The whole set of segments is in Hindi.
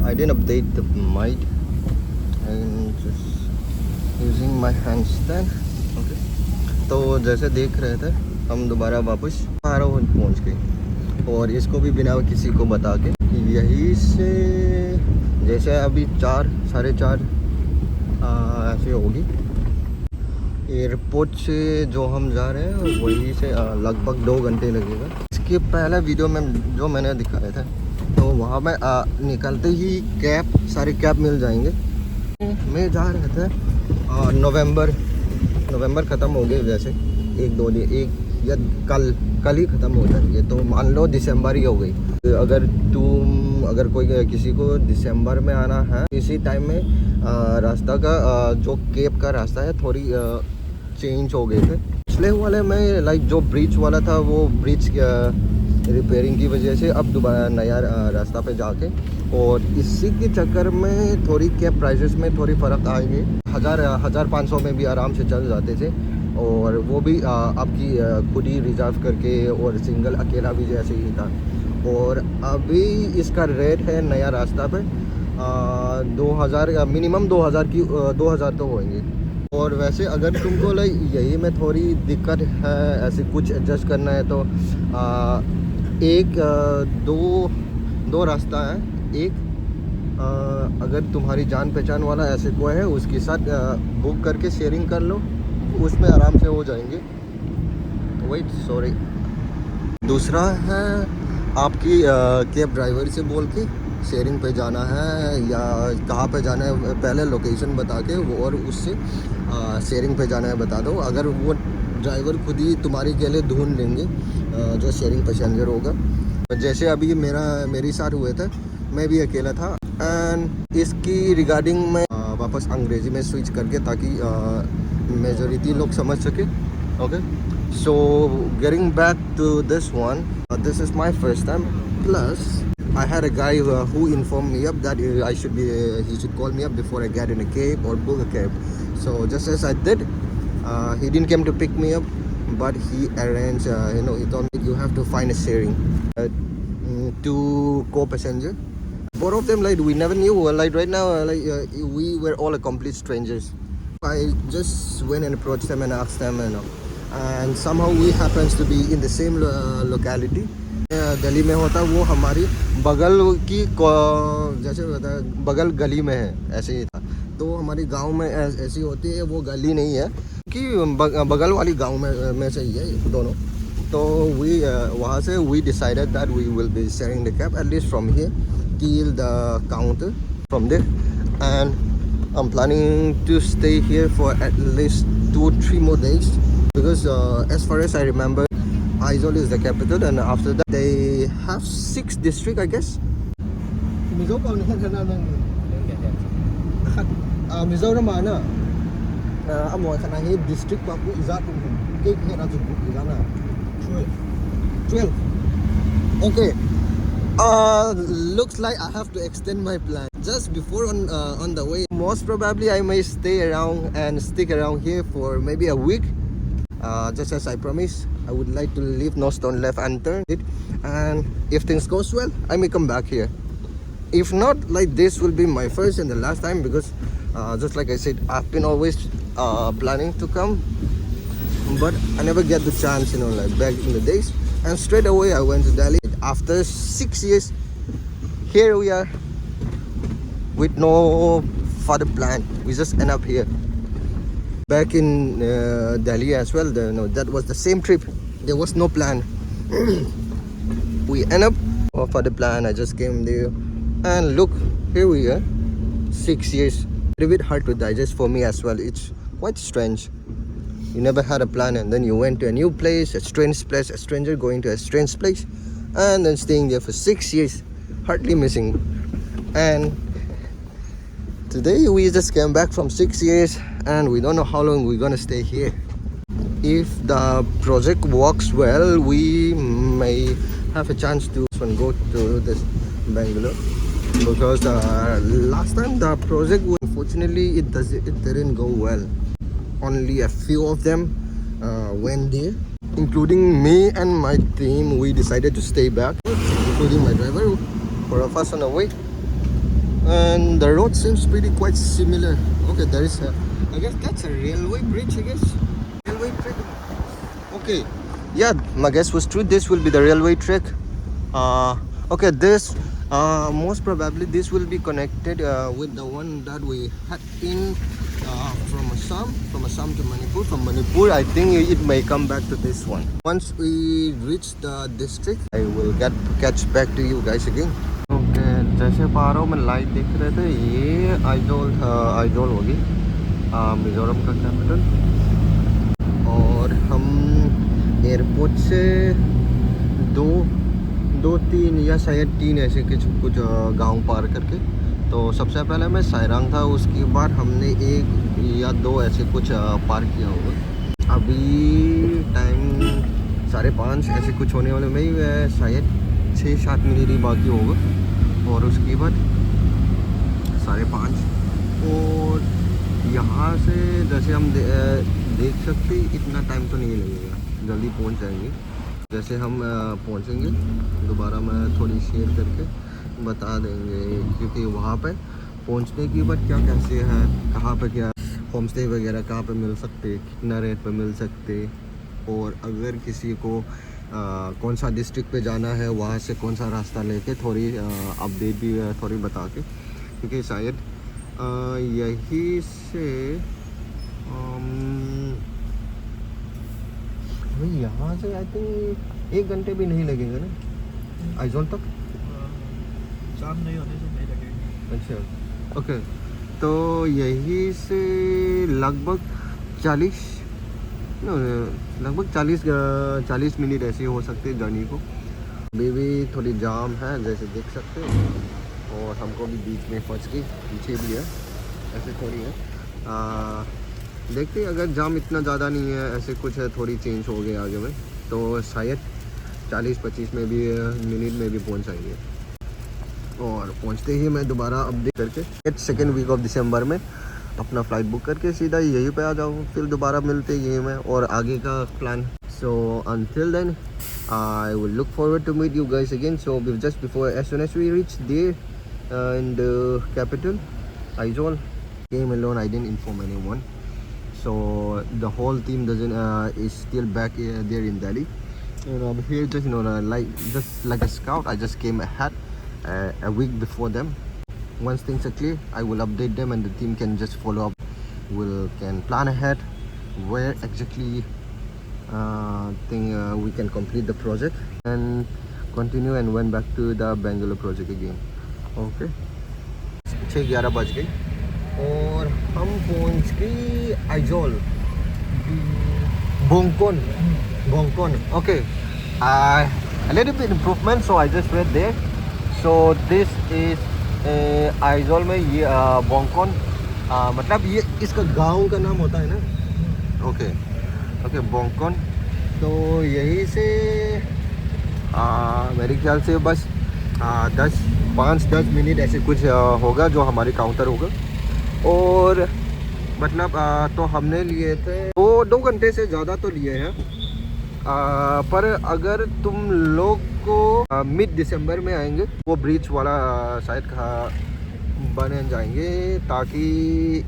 I didn't update the mic and just using my handstand. Okay. तो जैसे देख रहे थे हम दोबारा वापस पारो पहुंच गए और इसको भी बिना किसी को बता के यहीं से जैसे अभी 4 साढ़े 4 ऐसे होगी एयरपोर्ट से जो हम जा रहे हैं वहीं से लगभग 2 घंटे लगेगा। इसके पहला वीडियो में जो मैंने दिखाया था तो वहाँ में निकलते ही सारे कैब मिल जाएंगे। मैं जा रहे थे नवंबर ख़त्म हो गए वैसे 1-2 दिन एक या कल ही ख़त्म हो जाएंगे तो मान लो दिसंबर ही हो गई। अगर कोई किसी को दिसंबर में आना है इसी टाइम में रास्ता का जो केप का रास्ता है थोड़ी चेंज हो गए थे। पिछले वाले में लाइक जो ब्रिज वाला था वो ब्रिज रिपेयरिंग की वजह से अब दोबारा नया रास्ता पे जाके और इसी के चक्कर में थोड़ी कैब प्राइसेस में थोड़ी फ़र्क आएंगे। 1500 में भी आराम से चल जाते थे और वो भी आपकी खुद ही रिजर्व करके और सिंगल अकेला भी जैसे ही था। और अभी इसका रेट है नया रास्ता पे 2000 मिनिमम 2000 तो होंगे। और वैसे अगर तुमको लाइक यही में थोड़ी दिक्कत है ऐसे कुछ एडजस्ट करना है तो दो रास्ता है। एक अगर तुम्हारी जान पहचान वाला ऐसे कोई है उसके साथ बुक करके शेयरिंग कर लो उसमें आराम से हो जाएंगे। Wait sorry. दूसरा है आपकी कैब ड्राइवर से बोल के शेयरिंग पे जाना है या कहाँ पे जाना है पहले लोकेशन बता के वो और उससे शेयरिंग पे जाना है बता दो। अगर वो ड्राइवर खुद ही तुम्हारे के लिए ढूंढ लेंगे जो शेयरिंग पैसेंजर होगा। जैसे अभी मेरी साथ हुए थे मैं भी अकेला था एंड इसकी रिगार्डिंग मैं वापस अंग्रेज़ी में स्विच करके ताकि मेजॉरिटी लोग समझ सके। Okay so getting back to this one this is my first time plus I had a guy who informed me up that he should call me up before I get in a cab or book a cab. So just as I did he didn't come to pick me up but he arranged he told me you have to find a sharing 2 co-passenger. Both of them like we never knew like right now we were all complete strangers. I just went and approached them and asked them and somehow we happens to be in the same locality. Delhi में होता वो हमारी बगल की जैसे होता है बगल गली में है ऐसे ही था। तो हमारी गांव में ऐसी होती है वो गली नहीं है कि बगल वाली गांव में से ही है दोनों। तो वहाँ से we decided that we will be sharing the cab at least from here till the counter from there and I'm planning to stay here for at least 2-3 more days because as far as I remember Aizawl is the capital and after that they have 6 districts I guess. Mizo pa na Mizo na mana amo kana hi district pa ku iza ku ke na ju iza na 12. Okay. Looks like I have to extend my plan just before on the way. Most probably I may stay around and stick around here for maybe a week. Just as I promised, I would like to leave no stone left unturned and if things goes well I may come back here. If not, like this will be my first and the last time because just like I said I've been always planning to come but I never get the chance like back in the days and straight away I went to Delhi. After 6 years here we are with no further plan. We just end up here. Back in Delhi as well, that was the same trip. There was no plan. We end up for the plan. I just came there and look, here we are. 6 years. A bit hard to digest for me as well. It's quite strange. You never had a plan and then you went to a new place, a strange place, a stranger going to a strange place and then staying there for 6 years, hardly missing. And today we just came back from 6 years and we don't know how long we're gonna stay here. If the project works well, we may have a chance to go to this Bangalore because last time the project unfortunately it didn't go well. Only a few of them went there, including me and my team. We decided to stay back, including my driver, for a fast on the way. and the road seems pretty quite similar. Okay, there is a, I guess that's a railway bridge, I guess. Railway track. Okay, yeah, my guess was true. This will be the railway track. Okay, this most probably this will be connected with the one that we had in from Assam to Manipur. From Manipur, I think it may come back to this one. Once we reach the district, I will catch back to you guys again. Okay, जैसे पहाड़ों में लाइट दिख रहे थे, ये आइजोल होगी, मिजोरम का कैपिटल। और हम एयरपोर्ट से दो तीन या शायद 3 ऐसे कुछ गांव पार करके, तो सबसे पहले मैं सायरंग था, उसके बाद हमने 1 या 2 ऐसे कुछ पार किया होगा। अभी टाइम 5:30 ऐसे कुछ होने वाले में, शायद 6-7 मिनट ही बाकी होगा, और उसके बाद 5:30। और यहाँ से जैसे हम देख सकते इतना टाइम तो नहीं लगेगा, जल्दी पहुँच जाएंगे। जैसे हम पहुँचेंगे दोबारा मैं थोड़ी शेयर करके बता देंगे, क्योंकि वहाँ पे पहुँचने के बाद क्या कैसे है, कहाँ पे क्या होम स्टे वगैरह कहाँ पे मिल सकते, कितना रेट पे मिल सकते, और अगर किसी को कौन सा डिस्ट्रिक्ट पे जाना है, वहाँ से कौन सा रास्ता लेके थोड़ी अपडेट भी थोड़ी बता के, क्योंकि शायद यही से यहाँ से आई थिंक 1 घंटे भी नहीं लगेगा ना आइजोल तक। शाम नहीं होने से नहीं लगेगा। अच्छा, ओके, तो यही से लगभग 40 मिनट ऐसे हो सकते हैं जर्नी को। अभी भी थोड़ी जाम है जैसे देख सकते हो, और हमको भी बीच में फंस गई, पीछे भी है ऐसे थोड़ी है। देखते हैं, अगर जाम इतना ज़्यादा नहीं है, ऐसे कुछ है थोड़ी चेंज हो गया आगे में, तो शायद 40-25 में भी मिनट में भी पहुंच जाएंगे। और पहुंचते ही मैं दोबारा अपडेट करके 2nd वीक ऑफ दिसंबर में अपना फ़्लाइट बुक करके सीधा यहीं पे आ जाऊँ, फिर दोबारा मिलते यहीं में और आगे का plan. So until then I will look forward to meet you guys again. So just before, as soon as we reach there in the capital Aizawl, came alone, I didn't inform anyone, so the whole team is still back there in Delhi, and I'm here just like a scout. I just came ahead a week before them. Once things are clear, I will update them and the team can just follow up. Can plan ahead where exactly we can complete the project and continue and went back to the Bangalore project again. Okay, 6:11 बज गई और हम पहुंच गए Aizawl, Bongkon. Okay, a little bit improvement, so I just went there. So this is Aizawl में ये Bongkon, मतलब ये इसका गांव का नाम होता है ना। Okay, Bongkon। तो यहीं से मेरे ख्याल से बस 5-10 मिनट ऐसे कुछ होगा जो हमारे काउंटर होगा। और मतलब तो हमने लिए थे 2 घंटे से ज़्यादा तो लिए हैं, पर अगर तुम लोग को मिड दिसंबर में आएंगे वो ब्रिज वाला शायद बन जाएंगे, ताकि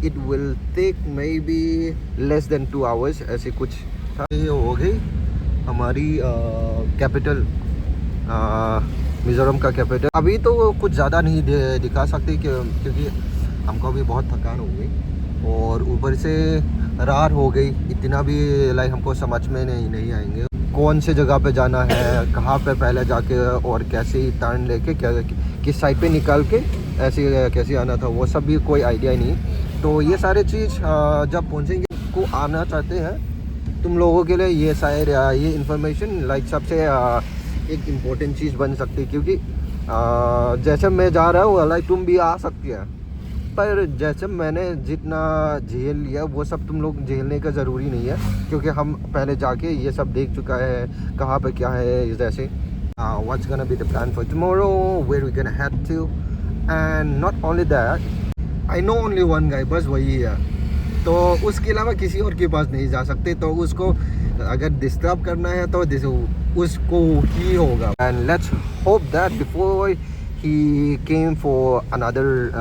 it will take may be less than 2 hours ऐसे कुछ था। ये हो गई हमारी कैपिटल, मिज़ोरम का कैपिटल। अभी तो कुछ ज़्यादा नहीं दिखा सकते क्योंकि हमको भी बहुत थकान हो गई और ऊपर से रात हो गई, इतना भी हमको समझ में नहीं आएंगे कौन से जगह पे जाना है, कहाँ पे पहले जाके और कैसे टर्न लेके किस साइड पे निकाल के ऐसे कैसे आना था, वो सब भी कोई आइडिया नहीं। तो ये सारे चीज़ जब पहुँचेंगे को आना चाहते हैं तुम लोगों के लिए, ये शायद ये इन्फॉर्मेशन सबसे एक इम्पोर्टेंट चीज़ बन सकती है, क्योंकि जैसे मैं जा रहा हूँ तुम भी आ सकती है, पर जैसे मैंने जितना झेल लिया वो सब तुम लोग झेलने का ज़रूरी नहीं है, क्योंकि हम पहले जाके ये सब देख चुका है कहाँ पे क्या है। जैसे what's gonna be the plan for tomorrow, where we gonna head to, and not only that I know only one guy, बस वही है। तो उसके अलावा किसी और के पास नहीं जा सकते, तो उसको अगर डिस्टर्ब करना है तो उसको ही होगा। And let's hope that before he came for another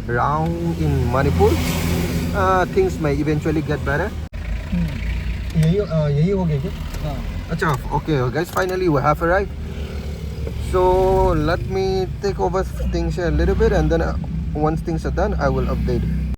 round in Manipur. Things may eventually get better. यही हो गया क्या? हाँ अच्छा, okay guys, finally we have arrived. So let me take over things a little bit, and then once things are done I will update.